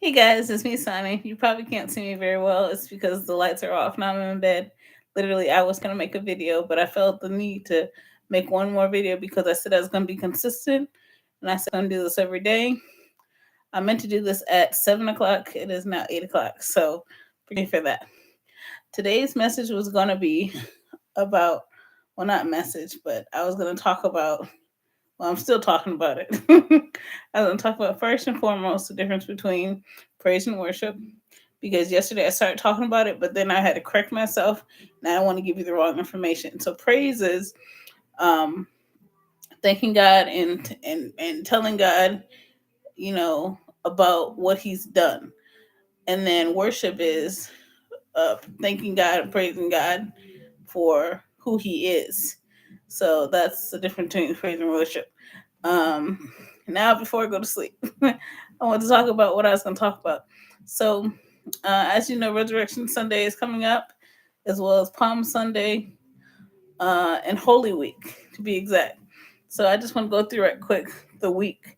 Hey guys, it's me, Sonny. You probably can't see me very well. It's because the lights are off. Now I'm in bed. Literally, I was going to make a video, but I felt the need to make one more video because I said I was going to be consistent and I said I'm going to do this every day. I meant to do this at 7 o'clock. It is now 8 o'clock. So forgive me for that. Today's message was going to be about, well, not message, but I was going to talk about, well, I'm still talking about it. I was going to talk about first and foremost the difference between praise and worship because yesterday I started talking about it, but then I had to correct myself and I don't want to give you the wrong information. So praise is um, thanking God and telling God, you know, about what He's done, and then worship is thanking God and praising God for who He is. So that's the difference between praise and worship. Um, Now, before I go to sleep, I want to talk about what I was going to talk about. So, as you know, Resurrection Sunday is coming up, as well as Palm Sunday and Holy Week, to be exact. So, I just want to go through right quick the week.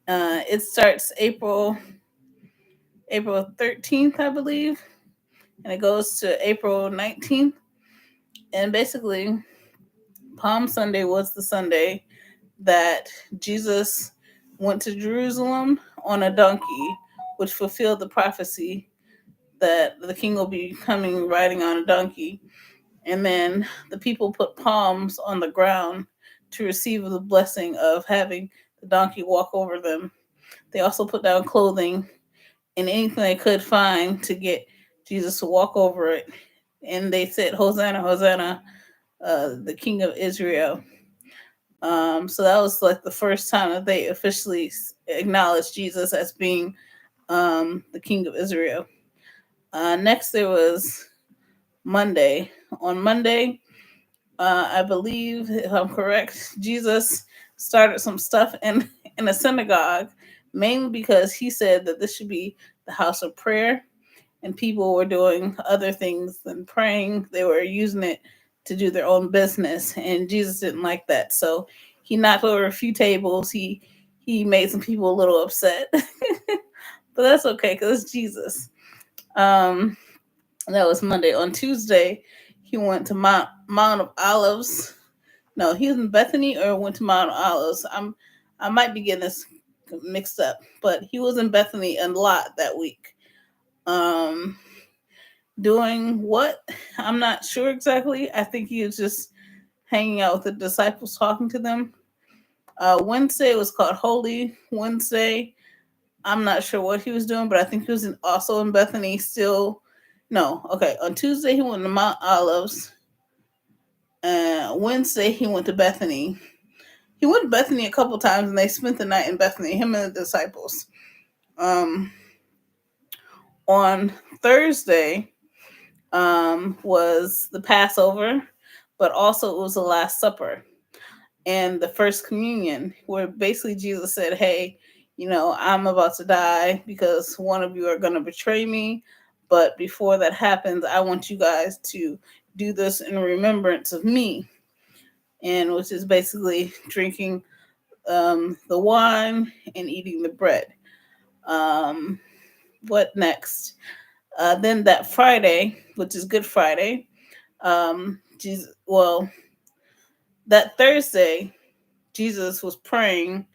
It starts April 13th, I believe, and it goes to April 19th. And basically, Palm Sunday was the Sunday that Jesus went to Jerusalem on a donkey, which fulfilled the prophecy that the king will be coming riding on a donkey. And then the people put palms on the ground to receive the blessing of having the donkey walk over them. They also put down clothing and anything they could find to get Jesus to walk over it. And they said, Hosanna, Hosanna, the King of Israel. So that was like the first time that they officially acknowledged Jesus as being the King of Israel. Next, there was Monday. On Monday, I believe, if I'm correct, Jesus started some stuff in a synagogue, mainly because he said that this should be the house of prayer, and people were doing other things than praying. They were using it to do their own business, and Jesus didn't like that. So he knocked over a few tables. He made some people a little upset, but that's okay because it's Jesus. Um, that was Monday. On Tuesday, he went to Mount of Olives. No, he was in Bethany or went to Mount of Olives. I might be getting this mixed up, but he was in Bethany a lot that week. Um, Doing what? I'm not sure exactly. I think he was just hanging out with the disciples, talking to them. Wednesday was called Holy Wednesday. I'm not sure what he was doing, but I think he was also in Bethany still. No, okay. On Tuesday, he went to Mount Olives. Wednesday, he went to Bethany. He went to Bethany a couple times, and they spent the night in Bethany, him and the disciples. Um, on Thursday, was the Passover, but also it was the Last Supper and the First Communion, where basically Jesus said, "Hey, I'm about to die because one of you are going to betray me. But before that happens, I want you guys to do this in remembrance of me." And which is basically drinking the wine and eating the bread. Um, what next? Then that Friday, which is Good Friday, that Thursday, Jesus was praying,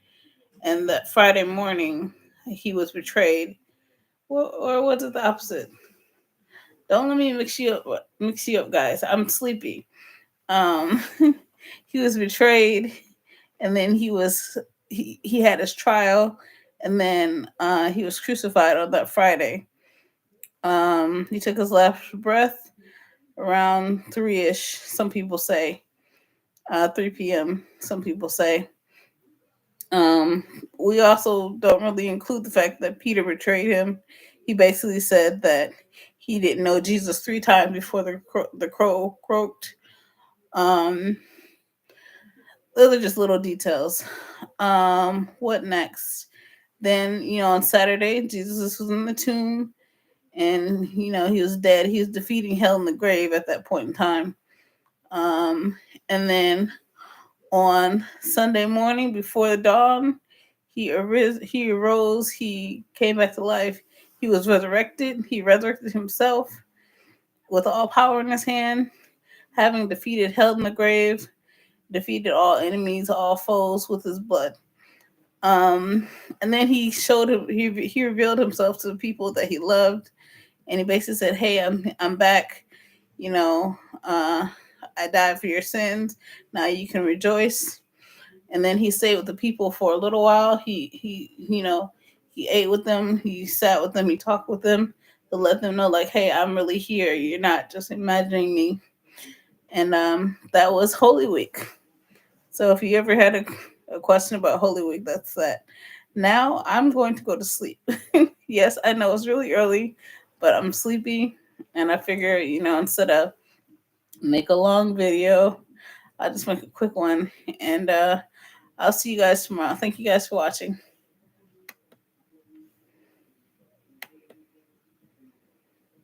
and that Friday morning, he was betrayed. Or was it the opposite? Don't let me mix you up, guys. I'm sleepy. Um, he was betrayed, and then he had his trial, and then he was crucified on that Friday. He took his last breath around 3ish. Some people say 3 p.m. Some people say. Um, we also don't really include the fact that Peter betrayed him. He basically said that he didn't know Jesus 3 times before the crow croaked. Um, those are just little details. What next? Then on Saturday, Jesus was in the tomb, and he was dead. He was defeating hell in the grave at that point in time. Um, and then on Sunday morning before the dawn, he arose. He came back to life. He was resurrected. He resurrected himself with all power in his hand, having defeated hell in the grave, defeated all enemies, all foes with his blood. And then he showed him. He revealed himself to the people that he loved, and he basically said, "Hey, I'm back. You know, I died for your sins. Now you can rejoice." And then he stayed with the people for a little while. He ate with them. He sat with them. He talked with them to let them know, like, "Hey, I'm really here. You're not just imagining me." And that was Holy Week. So if you ever had a question about Holy Week, that's that. Now I'm going to go to sleep. Yes, I know it's really early, but I'm sleepy, and I figure, instead of make a long video, I'll just make a quick one. And I'll see you guys tomorrow. Thank you guys for watching.